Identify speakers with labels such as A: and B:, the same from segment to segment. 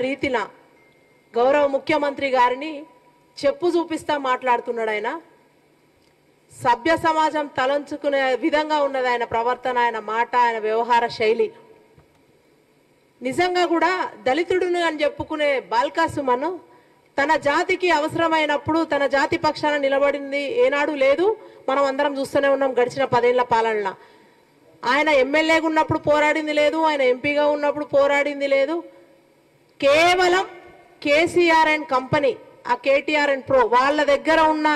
A: రీతిన గౌరవ ముఖ్యమంత్రి గారిని చెప్పు చూపిస్తా మాట్లాడుతున్నాడు. ఆయన సభ్య సమాజం తలంచుకునే విధంగా ఉన్నది ఆయన ప్రవర్తన, ఆయన మాట, ఆయన వ్యవహార శైలి. నిజంగా కూడా దళితుడును అని చెప్పుకునే బాల్కా సుమన్ తన జాతికి అవసరమైనప్పుడు తన జాతి పక్షాన నిలబడింది ఏనాడు లేదు. మనం అందరం చూస్తూనే ఉన్నాం గడిచిన 10 ఏళ్ల పాలనలో. ఆయన ఎమ్మెల్యేగా ఉన్నప్పుడు పోరాడింది లేదు, ఆయన ఎంపీగా ఉన్నప్పుడు పోరాడింది లేదు. కేవలం కేసీఆర్ అండ్ కంపెనీ, ఆ కేటీఆర్ అండ్ ప్రో వాళ్ళ దగ్గర ఉన్న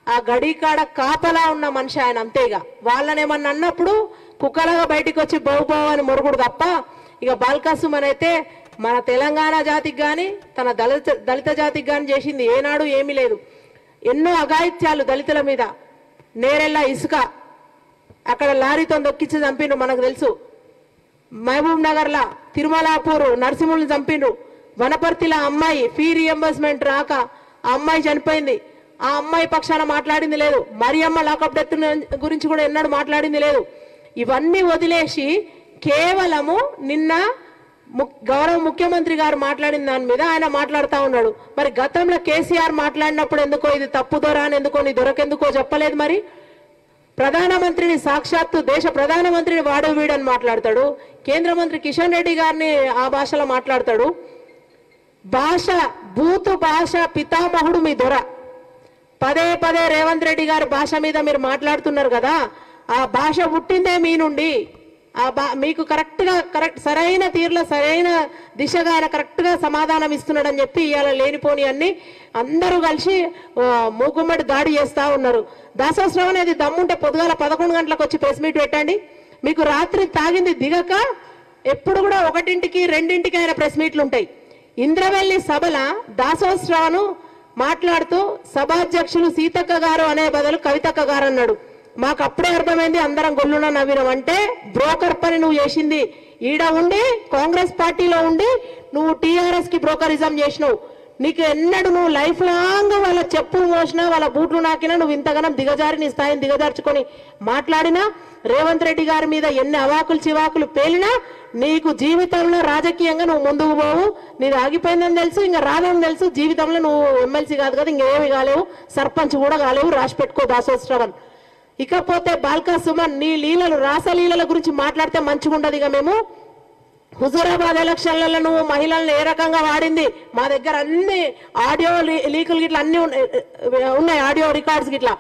A: ఆ గడికాడ కాపలా ఉన్న మనిషి ఆయన. అంతేగా వాళ్ళనేమన్నా అన్నప్పుడు కుక్కలాగా బయటికి వచ్చి బహుబావు అని మొరుగుడు తప్ప ఇక బాల్కా సుమన్ అయితే మన తెలంగాణ జాతికి కానీ తన దళిత జాతికి కానీ చేసింది ఏనాడు ఏమీ లేదు. ఎన్నో అఘాయిత్యాలు దళితుల మీద. నేరెళ్ళ ఇసుక అక్కడ లారీతో దొక్కించి చంపిండ్రు, మనకు తెలుసు. మహబూబ్ నగర్లా తిరుమలాపూర్ నరసింహుల్ని చంపిండ్రు. వనపర్తిలో అమ్మాయి ఫీ రియంబర్స్మెంట్ రాక ఆ అమ్మాయి చనిపోయింది. ఆ అమ్మాయి పక్షాన మాట్లాడింది లేదు. మరియమ్మ లాకప్ డెత్ గురించి కూడా ఎన్నడూ మాట్లాడింది లేదు. ఇవన్నీ వదిలేసి కేవలము నిన్న గౌరవ ముఖ్యమంత్రి గారు మాట్లాడిన దాని మీద ఆయన మాట్లాడుతూ ఉన్నాడు. మరి గతంలో కేసీఆర్ మాట్లాడినప్పుడు ఎందుకో ఇది తప్పుదోరా అని ఎందుకో నీ దొరకెందుకో చెప్పలేదు. మరి ప్రధానమంత్రిని సాక్షాత్తు దేశ ప్రధానమంత్రిని వాడు వీడని మాట్లాడతాడు. కేంద్ర మంత్రి కిషన్ రెడ్డి గారిని ఆ భాషలో మాట్లాడతాడు. భాష బూతు భాష పితామహుడు మీ దొర. పదే పదే రేవంత్ రెడ్డి గారి భాష మీద మీరు మాట్లాడుతున్నారు కదా, ఆ భాష పుట్టిందే మీ నుండి. మీకు కరెక్ట్ సరైన తీరులో సరైన దిశగా ఆయన కరెక్ట్గా సమాధానం ఇస్తున్నాడని చెప్పి ఇవాళ లేనిపోని అన్ని అందరూ కలిసి మూకుమ్మడి దాడి చేస్తూ ఉన్నారు. దాసోత్సవం అనేది దమ్ముంటే పొద్దుగాల 11 గంటలకు వచ్చి ప్రెస్ మీట్ పెట్టండి. మీకు రాత్రి తాగింది దిగక ఎప్పుడు కూడా 1ంటికి 2ంటికి ఆయన ప్రెస్ మీట్లు ఉంటాయి. ఇంద్రవెల్లి సభల దాసోత్సవాను మాట్లాడుతూ సభాధ్యక్షులు సీతక్క గారు అనే బదులు కవితక్క గారు అన్నాడు. మాకు అప్పుడే అర్థమైంది, అందరం గొల్లున నవ్వినాం. అంటే బ్రోకర్ పని నువ్వు చేసింది. ఈడ ఉండి కాంగ్రెస్ పార్టీలో ఉండి నువ్వు టీఆర్ఎస్ కి బ్రోకరిజం చేసినావు. నీకు ఎన్నడూ నువ్వు లైఫ్ లాంగ్ వాళ్ళ చెప్పులు మోసినా వాళ్ళ బూట్లు నాకినా నువ్వు ఇంతగానం దిగజారి నీ స్థాయిని దిగజార్చుకొని మాట్లాడినా రేవంత్ రెడ్డి గారి మీద ఎన్ని అవాకులు చివాకులు పేలినా నీకు జీవితంలో రాజకీయంగా నువ్వు ముందుకు పోవు. నీది ఆగిపోయిందని తెలుసు, ఇంకా రాదని తెలుసు. జీవితంలో నువ్వు ఎమ్మెల్సీ కాదు కదా, ఇంకేమి కాలేవు, సర్పంచ్ కూడా కాలేవు. రాసి పెట్టుకో దాసోత్సవం. ఇకపోతే బాల్కా సుమన్ నీ లీలలు రాసలీలల గురించి మాట్లాడితే మంచిగా ఉండదు. ఇక మేము హుజూరాబాద్ ఎలక్షన్లలో నువ్వు మహిళలను ఏ రకంగా వాడింది మా దగ్గర అన్ని ఆడియో లీకులు గిట్లా అన్ని ఉన్నాయి, ఆడియో రికార్డ్స్ గిట్లా.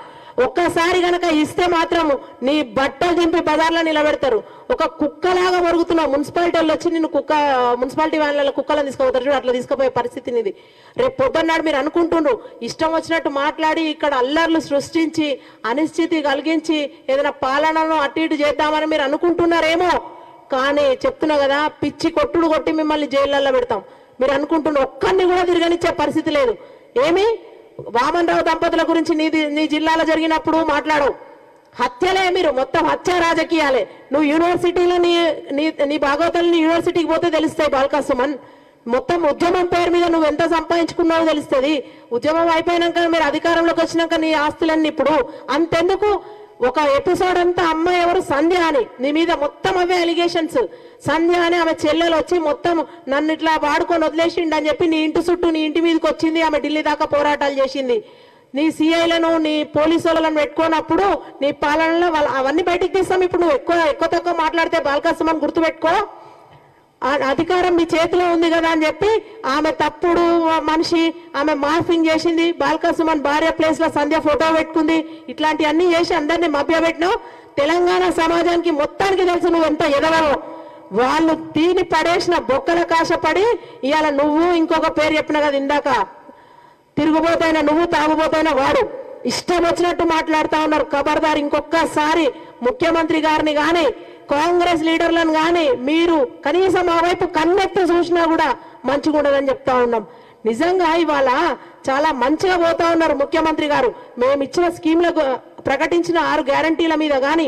A: ఒక్కసారి గనక ఇస్తే మాత్రం నీ బట్టలు దింపి బజార్లో నిలబెడతారు. ఒక కుక్కలాగా మరుగుతున్నావు. మున్సిపాలిటీ వాళ్ళు వచ్చి నిన్ను మున్సిపాలిటీ వ్యాన్లలో కుక్కలను తీసుకుపోతారు. అట్లా తీసుకుపోయే పరిస్థితి నీది. రేపు పొద్దున్నాడు మీరు అనుకుంటుండ్రు ఇష్టం వచ్చినట్టు మాట్లాడి ఇక్కడ అల్లర్లు సృష్టించి అనిశ్చితి కలిగించి ఏదైనా పాలనను అటు ఇటు చేద్దామని మీరు అనుకుంటున్నారేమో. కానీ చెప్తున్నా కదా, పిచ్చి కొట్టుడు కొట్టి మిమ్మల్ని జైళ్ళల్లో పెడతాం. మీరు అనుకుంటున్న ఒక్కరిని కూడా తిరగనిచ్చే పరిస్థితి లేదు. ఏమి వామన్ రావు దంపతుల గురించి నీ జిల్లాలో జరిగినప్పుడు మాట్లాడవు. హత్యలే, మీరు మొత్తం హత్య రాజకీయాలే. నువ్వు యూనివర్సిటీలో నీ భాగవతాలని యూనివర్సిటీకి పోతే తెలుస్తాయి బాల్కా సుమన్. మొత్తం ఉద్యమం పేరు మీద నువ్వు ఎంత సంపాదించుకున్నావో తెలుస్తుంది. ఉద్యమం అయిపోయినాక మీరు అధికారంలోకి వచ్చినాక నీ ఆస్తులన్నీ ఇప్పుడు అంతెందుకు. ఒక ఎపిసోడ్ అంతా అమ్మాయి ఎవరు సంధ్య అని నీ మీద మొత్తం అవే అలిగేషన్స్. సంధ్య అని ఆమె చెల్లెలు వచ్చి మొత్తం నన్ను ఇట్లా వాడుకొని వదిలేసిండు అని చెప్పి నీ ఇంటి చుట్టూ నీ ఇంటి మీదకి వచ్చింది. ఆమె ఢిల్లీ దాకా పోరాటాలు చేసింది. నీ సిఐలను నీ పోలీసు వాళ్ళని పెట్టుకున్నప్పుడు నీ పాలనలో అవన్నీ బయటికి తీస్తాం. ఇప్పుడు నువ్వు ఎక్కువ తక్కువ మాట్లాడితే బాల్కా సుమన్ గుర్తుపెట్టుకో, అధికారం మీ చేతిలో ఉంది కదా అని చెప్పి ఆమె తప్పుడు మనిషి, ఆమె మార్ఫింగ్ చేసింది. బాల్కా సుమన్ భార్య ప్లేస్ లో సంధ్య ఫోటో పెట్టుకుంది. ఇట్లాంటివన్నీ చేసి అందరినీ మభ్యపెట్టినావు. తెలంగాణ సమాజానికి మొత్తానికి తెలుసు నువ్వు ఎంత ఎదవో. వాళ్ళు తీని పడేసిన బొక్కల కాశపడి ఇవాళ నువ్వు ఇంకొక పేరు చెప్పిన కదా ఇందాక, తిరుగుబోతైనా నువ్వు తాగుబోతైనా వాడు ఇష్టం వచ్చినట్టు మాట్లాడుతూ ఉన్నారు. ఖబర్దార్, ఇంకొకసారి ముఖ్యమంత్రి గారిని కానీ కాంగ్రెస్ లీడర్లను కానీ మీరు కనీసం ఆ వైపు కన్నెత్తి చూసినా కూడా మంచిగా ఉండదని చెప్తా ఉన్నాం. నిజంగా ఇవాళ చాలా మంచిగా పోతా ఉన్నారు ముఖ్యమంత్రి గారు. మేము ఇచ్చిన స్కీమ్లకు ప్రకటించిన 6 గ్యారంటీల మీద కానీ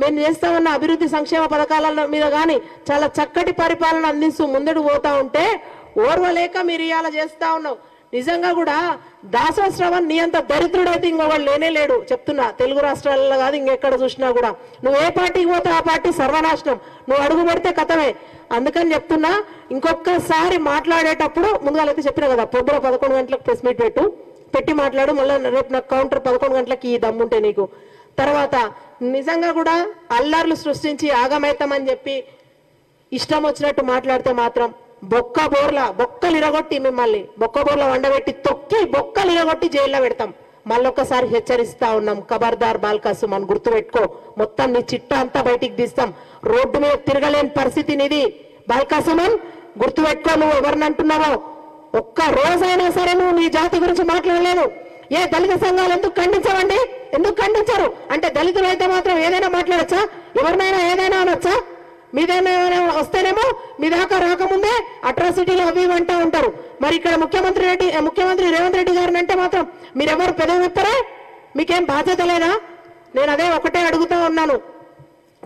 A: మేము చేస్తా ఉన్న అభివృద్ధి సంక్షేమ పథకాల మీద కానీ చాలా చక్కటి పరిపాలన అందిస్తూ ముందడు పోతా ఉంటే ఓర్వలేక మీరు ఇవాళ చేస్తా ఉన్నావు. నిజంగా కూడా దాసో శ్రవణ్ నీ అంత దరిద్రుడైతే ఇంకొకళ్ళు లేనే లేడు చెప్తున్నా. తెలుగు రాష్ట్రాలలో కాదు ఇంకెక్కడ చూసినా కూడా నువ్వు ఏ పార్టీకి పోతే ఆ పార్టీ సర్వనాశనం, నువ్వు అడుగు పెడితే కథమే. అందుకని చెప్తున్నా, ఇంకొకసారి మాట్లాడేటప్పుడు ముందుగా అయితే చెప్పినా కదా, పొద్దున 11 గంటలకు ప్రెస్ మీట్ పెట్టి మాట్లాడు, మళ్ళీ రేపు నాకు కౌంటర్ 11 గంటలకి ఈ దమ్ముంటే నీకు. తర్వాత నిజంగా కూడా అల్లర్లు సృష్టించి ఆగమైతామని చెప్పి ఇష్టం వచ్చినట్టు మాట్లాడితే మాత్రం బొక్కలు ఇరగొట్టి మిమ్మల్ని బొక్కబోర్ల వండబెట్టి తొక్కి బొక్కలు ఇరగొట్టి జైల్లో పెడతాం. మళ్ళొక్కసారి హెచ్చరిస్తా ఉన్నాం, ఖబర్దార్ బాల్కాసు అని గుర్తుపెట్టుకో. మొత్తం నీ చిట్టా అంతా బయటికి తీస్తాం. రోడ్డు మీద తిరగలేని పరిస్థితి నీది బాల్కాసుమన్, గుర్తుపెట్టుకో. నువ్వు ఎవరిని అంటున్నావో ఒక్క రోజైనా సరే నువ్వు నీ జాతి గురించి మాట్లాడలేదు. ఏ దళిత సంఘాలు ఎందుకు ఖండించవండి? ఎందుకు ఖండించరు? అంటే దళితులు అయితే మాత్రం ఏదైనా మాట్లాడచ్చా? ఎవరినైనా ఏదైనా అనొచ్చా? మీదైనా వస్తేనేమో మీ దాకా రాకముందే అట్రాసిటీలు అవి అంటూ ఉంటారు. మరి ఇక్కడ ముఖ్యమంత్రి రేవంత్ రెడ్డి గారిని అంటే మాత్రం మీరెవరు పెదవి విప్పరే? మీకేం బాధ్యత లేదా? నేను అదే ఒకటే అడుగుతా ఉన్నాను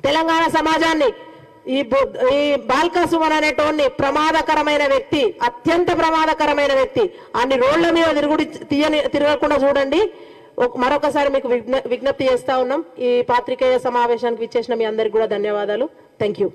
A: తెలంగాణ సమాజాన్ని. ఈ బాల్కాసుమన్ అనేటోన్ని ప్రమాదకరమైన వ్యక్తి, అత్యంత ప్రమాదకరమైన వ్యక్తి. అన్ని రోడ్ల మీద తిరగకుండా చూడండి. మరొకసారి మీకు విజ్ఞప్తి చేస్తా ఉన్నాం. ఈ పాత్రికేయ సమావేశానికి విచ్చేసిన మీ అందరికి కూడా ధన్యవాదాలు. Thank you.